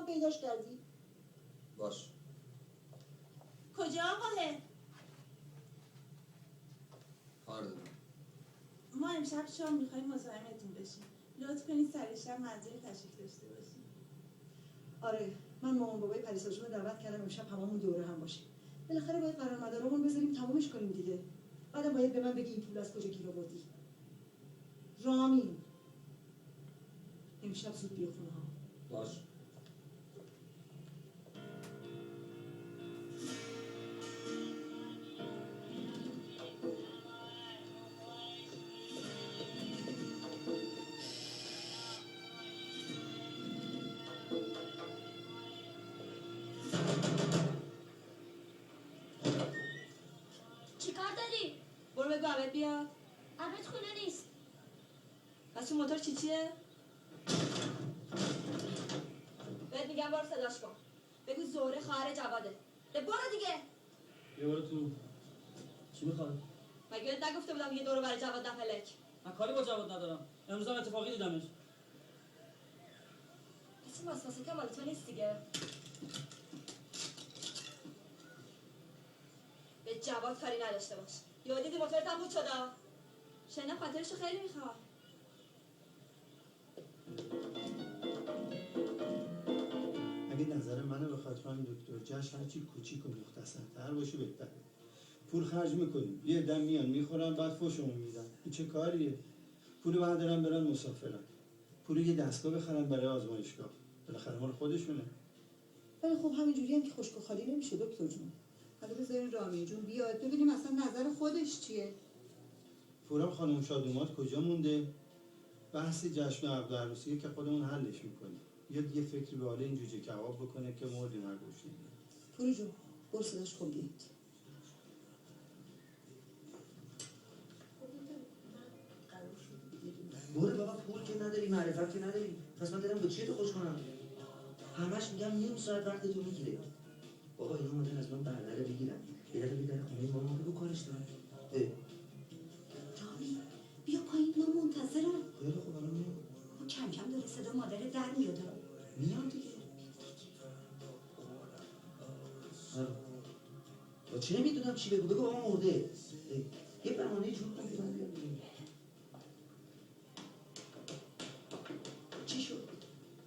هم پیداش کردی. باش. کجا آقاه؟ کار دارم. ما امشب شام میخوایم مزاحمتون بشیم. لطف کنید سر شب منزل تشریف داشته باشیم. آره، من مامان بابای پریسا جون رو دعوت کردم امشب هممون دوره هم باشیم. بالاخره باید قرار مدارمون بذاریم تمومش کنیم دیگه. بعدم باید به من بگی این پول از کجا گیر آوردی. رامین امشب زود بیا خونه ها. باش. چیکار داری؟ برو بگو عبد بیاد. عبد خونه نیست. پس اون موتور چیه؟ بهت میگم برو صداش کن. بگو زهره خواهر جواده. برو دیگه. بیا برو تو. چی میخواد؟ مگه بهت نگفته بودم یه دورو برای جواد نپلک؟ من کاری با جواد ندارم. امروز هم اتفاقی دیدمش. پس این واسواسه که مال تو نیست دیگه. به جواد کاری نداشته باش. یا دیدی موتورت هم بود شده. شنیدم خاطرشو خیلی میخواد. اگه نظر منو بخواد خانم دکتر، جشن هرچی کوچیک و مختصرتر باشه بهتره. پول خرج میکنیم، یه دم میان میخورن بعد فوشمون میدن. این چه کاریه؟ پول بردارن برن مسافرت. پول یه دستگاه بخرن برای آزمایشگاه. بالاخره مال خودشونه. ولی خب همینجوری هم که خشک و خالی نمیشه دکتر جون. حالا بذارین رامین جون بیاد ببینیم اصلا نظر خودش چیه. پورم خانم شادومات کجا مونده؟ بحث جشن و عقد و عروسیه که خودمون حلش میکنیم. بیاد یه فکری به حال این جوجه کباب بکنه که مردیم هر گوش نمیده. پوری جون برو صداش کن بیاد. برو بابا، پول که نداری، معرفت که نداری، پس من دارم با چیه تو خوش کنم؟ همش میگم نیم ساعت وقت تو میگیره. بابا اینا اومدن از من برداره بگیرن، یه دفعه بیدن خونه مامان بگو کارش دارم. رامی بیا پایین، ما منتظرم. خیلی خوب الان میام. بابا کم کم داره صدا مادر در میاد. میام دیگه. با چی نمیدونم چی بگو بابا مرده. یه بهانه جور کن که من بیام دیگه. چی شد؟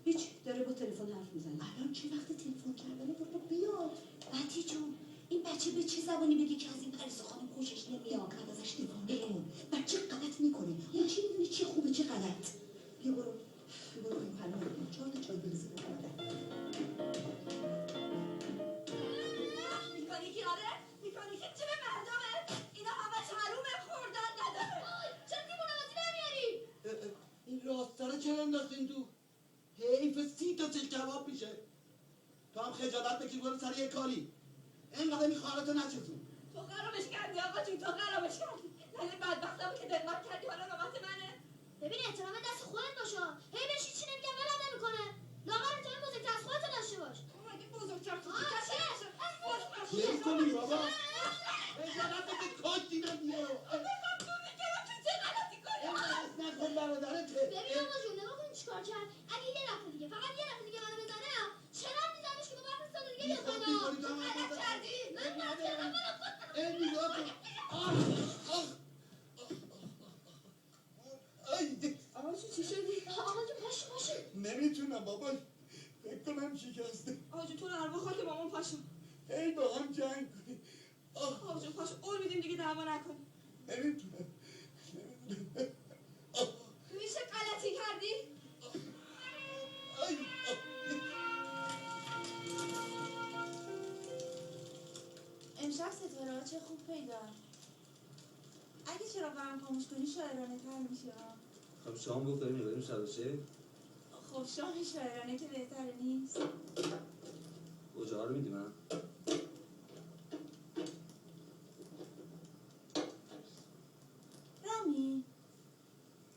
هیچ، داره با تلفن حرف میزنه. الان چه وقت تلفن کردنه؟ بابا بیاد. بطی جون این بچه به چه زبانی بگه که از این پریسا خانم خوشش نمیاد؟ بعد ازش دفاع نکن. بچه غلط میکنه. اون چی میدونه چه خوبه چه غلط. بیا برو این پناه بگیم 4 تا چای بریزی به مادر. میکانیکی آره؟ میکانیکی چه به مردمه؟ اینا همش حرومه خوردن نداره. چرا دیوونه بازی نمیاری؟ این راسته رو چرا انداختین تو؟ حیف 30 تا چه کباب میشه. تو هم خجالت بکش برو سر یه کاری. اینقدر این خواهرتو نچسون. تو خرابش کردی آقا جون، تو خرابش کردی. یعنی بدبختم که دقت کردی حالا نوبت منه. ببین احترام دست خودت باشه. هی بهش چی نمیگم ولم نمیکنه. لاغر احترام بزرگتر از خودت داشته باش. مگه بزرگتر تو چیه کنی بابا؟ خجالت بکش کاش دیدم دیگه رو. نکن برادرته. ببین آقا جون نگاه کن چیکار کرد. اگه یه دفعه دیگه فقط یه دفعه دیگه منو بزنه چرا میزنش که به وقت سال دیگه یه خدا غلط کردی. من غلط کردم منو خود این نگاه کن. آقا جون چی شدی؟ آقا جون پاشو نمیتونم بابا. فکر کنم شکسته. آقا جون تو رو عربا خاک مامان پاشو. ای با هم جنگ کنی. آقا جون پاشو قول میدیم دیگه دعوا نکنیم. نمیتونم. ببین چه غلطی کردی؟ امشب ستاره ها چه خوب پیدا. اگه چراغ هم خاموش کنی شاعرانه تر میشه. خب شام گفت داریم نگاریم شبشه. خب شام شاعرانه که بهتره نیست. کجا رو میدی من؟ رامی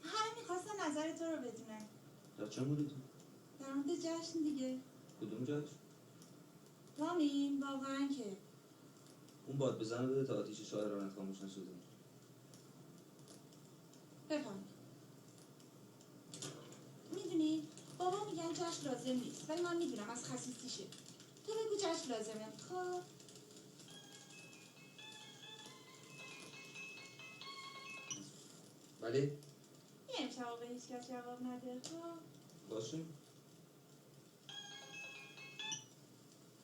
همه میخواستن نظر تو رو بدونن. در چه موردی؟ در مورد جشن دیگه. کدوم جشن؟ رامین واقعا که اون باد بزنه بده تا آتیش شاعرانت خاموش نشده. بفهم. میدونی بابا میگن اون جشن لازم نیست ولی من میدونم از خسیسیشه. تو بگو جشن لازمه. خب ولی یه امشب به هیچ کس جواب نده. خب باشه.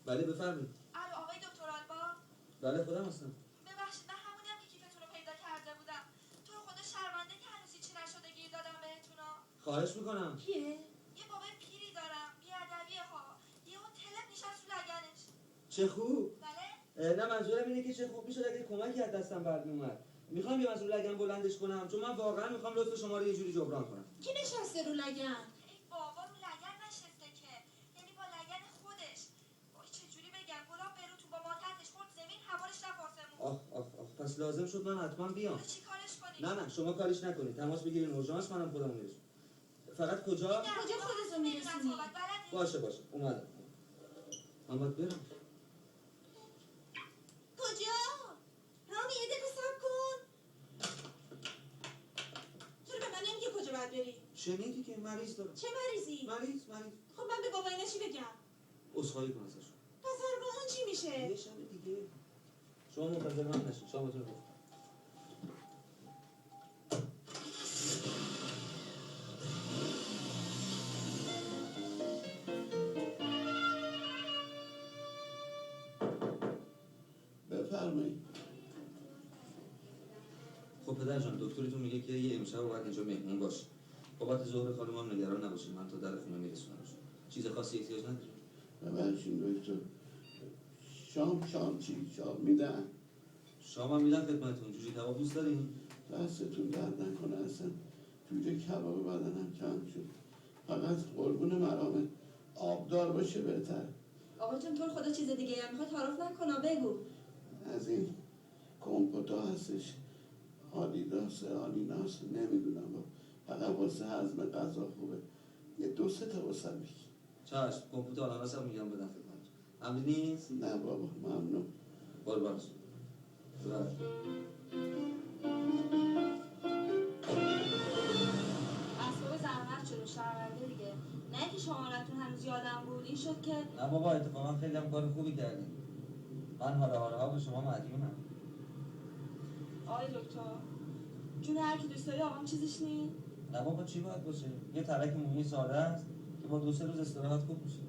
بله بفرمایید. الو آقای دکتر آلبا، بله خودم هستم. ببخشید من همونیم که کیفتون رو پیدا کرده بودم. تو رو خدا شرمنده که هنوز هیچی نشده گیر دادم بهتونا. خواهش میکنم. کیه؟ یه بابای پیری دارم بیادبیه ها، یهو تلپ نشست رو لگنش. چه خوب. بله نه منظورم اینه که چه خوب میشد اگه کمکی از دستم برمیومد. میخوام یه مسئول لگن بلندش کنم چون من واقعا میخوام لطف شما رو یه جوری جبران کنم. کی نشسته رو لگن؟ ای بابا رو لگن نشسته که، یعنی با لگن خودش. وای چجوری بگم، گلاب برو تو با ماتحتش خورد زمین هوارش رفت آسمون. آخ پس لازم شد من حتما بیام. حالا چی کارش کنیم؟ نه شما کاریش نکنید. تماس بگیرین اورژانس منم خودم میرسونم. فقط کجا؟ کجا خودتو میرسونی؟ باشه اومدم. من باید برم. کجا؟ رامی یه دقیقه صبر کن. چرا به من نمیگی کجا باید بری؟ شنیدی که مریض دارم. چه مریضی؟ مریض. خب من به بابا اینا چی بگم؟ عذرخواهی کن ازش. پس اون چی میشه؟ یه شب دیگه. شما منتظر من نشید. شامتون رو بفرمایید. خب پدر جان دکترتون میگه که یه امشب باید اینجا مهمون باشه. بابت ظهر خانمم نگران نباشید من تا در خونه میرسونمش. چیز خاصی احتیاج نداره. ببخشید دکتر. شام چی؟ شام میدن؟ شامم میدم خدمتتون. جوجه کباب دوست دارین؟ دستتون درد نکنه اصلا جوجه کباب بدنم کم شد. فقط قربون مرامت آبدار باشه بهتر. آقا جون تو رو خدا چیز دیگه هم میخواد تعارف نکنه بگو. از این کمپوتا هستش آدیناس نمیدونم فقط واسه هضم غذا خوبه. یه 2-3 تا واسه بگی. چشم کمپوت آناناس هم میگم بدن خدمتتون. عملی نیست؟ نه بابا ممنون. قربانش. اسباب زحمت شد و شرمنده دیگه. نه که شمارتون هنوز یادم بود این شد که نه بابا اتفاقا خیلی هم کار خوبی کردیم. من حالا به شما مدیونم. آقای دکتر جون هر کی دوست داری آقام چیزش نی؟ نه بابا چی باید باشه؟ یه ترک مومی ساده است که با 2-3 روز استراحت خوب میشه.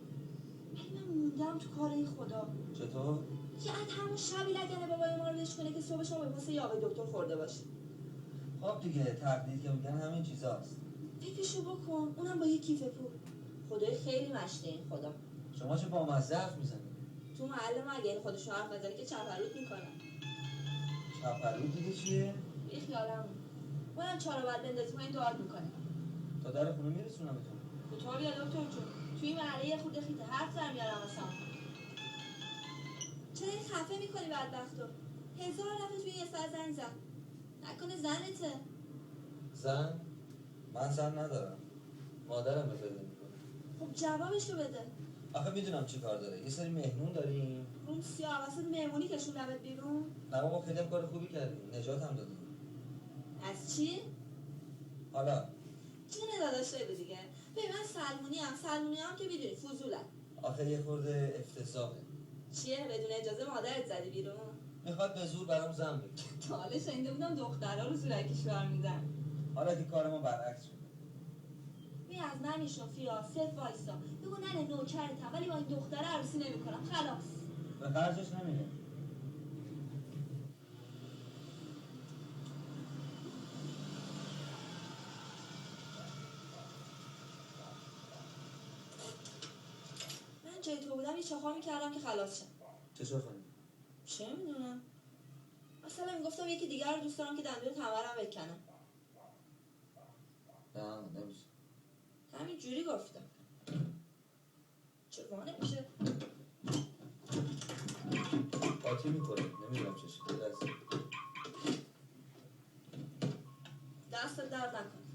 ولی من موندم تو کار خدا. چطور؟ یه همون شبی لگنه بابای ما رو بشکنه که صبح شما به واسه یه آقای دکتر خورده باشه. خب دیگه تقدیر که میگن همین چیزاست. فکرشو بکن اونم با یه کیف پول. خدای خیلی مشته این خدا. شما چه با مزه حرف میزنی؟ تو محل ما اگه این خودشون حرف نزنی که چپرود میکنن. چپرود دیگه چیه؟ بی خیالم اونم چهار بعد بندازی پایین دعات میکنه. تا در خونه میرسونمتون. تو بیا دکتر جون توی محله یه خورده خیته حرف در میارم اصلا. چرا این خفه میکنی بدبختو؟ 1000 نفر توی یه سر زنگ زد. نکنه زنته؟ زن؟ من زن ندارم. مادرم بفرده میکنه. خب جوابشو بده. آخه میدونم چی کار داره. یه سری مهمون داریم. اون سیاه واسه مهمونی کشون لبت بیرون؟ نه بابا خیلی هم کار خوبی کردیم. نجات هم دادیم. از چی؟ حالا جون داداش بگو دیگه. ببین من سلمونی هم که میدونی فضولم. آخه یه خورده افتضاحه. چیه بدون اجازه مادرت زدی بیرون؟ میخواد به زور برام زن بگیره. تا حالا شنیده بودم دخترها رو زورکی شوهر میدن. حالا که کار ما برعکس شده. می از من میشون فیا صف وایسا بگو ننه نوکرتم ولی با این دختره عروسی نمیکنم خلاص. به خرجش نمیره. من جای تو بودم یه چاخار میکردم که خلاص شم. چه شافانی؟ چه میدونم مثلا میگفتم یکی دیگر رو دوست دارم که دنده تمرم بکنه. نه نمیشه. همین جوری گفتم. چرا نمیشه؟ قاطی میکنه نمیدونم چشه. دست درد نکن.